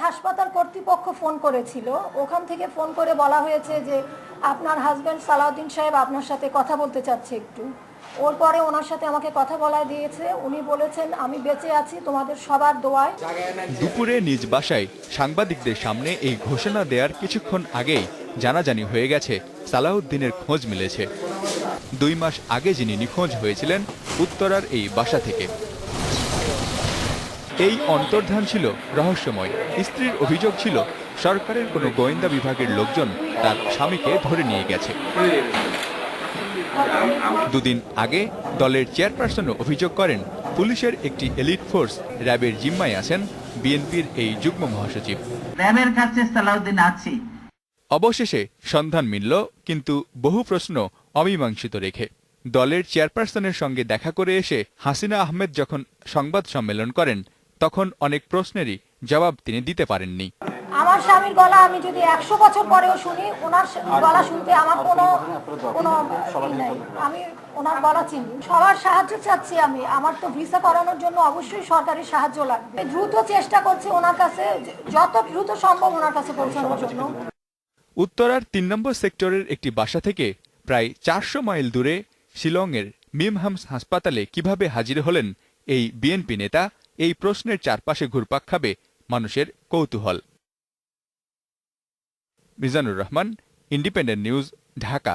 হাসপাতাল কর্তৃপক্ষ ফোন করেছিল, ওখান থেকে ফোন করে বলা হয়েছে যে আপনার হাজব্যান্ড সালাউদ্দিন সাহেব আপনার সাথে কথা বলতে চাচ্ছে একটু। ওর পরে ওনার সাথে আমাকে কথা বলা দিয়েছে, উনি বলেছেন আমি বেঁচে আছি তোমাদের সবার দোয়ায়। দুপুরে নিজ বাসায় সাংবাদিকদের সামনে এই ঘোষণা দেওয়ার কিছুক্ষণ আগেই জানাজানি হয়ে গেছে সালাউদ্দিনের খোঁজ মিলেছে। 2 মাস আগে যিনি নিখোঁজ হয়েছিলেন উত্তরার এই বাসা থেকে। এই অন্তর্ধান ছিল রহস্যময়। স্ত্রীর অভিযোগ ছিল সরকারের কোনো গোয়েন্দা বিভাগের লোকজন তার স্বামীকে ধরে নিয়ে গেছে। 2 দিন আগে দলের চেয়ারপারসনও অভিযোগ করেন পুলিশের একটি এলিট ফোর্স র্যাবের জিম্মায় আছেন বিএনপির এই যুগ্ম মহাসচিব। র্যাবের কাছে সালাউদ্দিন আছে। অবশেষে সন্ধান মিলল, কিন্তু বহু প্রশ্ন অমীমাংসিত রেখে। দলের চেয়ারপারসনের সঙ্গে দেখা করে এসে হাসিনা আহমেদ যখন সংবাদ সম্মেলন করেন, তখন অনেক প্রশ্নেরই জবাব তিনি দিতে পারেননি। আমার স্বামীর গলা আমি যদি 100 বছর পরেও শুনি, ওনার গলা শুনতে আমার কোনো নাই। আমি ওনার গলা চিনি। সবার সাহায্য চাচ্ছি আমি। আমার তো ভিসা করানোর জন্য অবশ্যই সরকারি সাহায্য লাগবে। দ্রুত চেষ্টা করছি ওনার কাছে, যত দ্রুত সম্ভব ওনার কাছে পৌঁছানোর জন্য। উত্তরার 3 নম্বর সেক্টরের একটি বাসা থেকে প্রায় 400 মাইল দূরে শিলংয়ের মিমহামস হাসপাতালে কিভাবে হাজির হলেন এই বিএনপি নেতা, এই প্রশ্নের চারপাশে ঘুরপাক খাবে মানুষের কৌতূহল। Mizanur Rahman, independent news, Dhaka.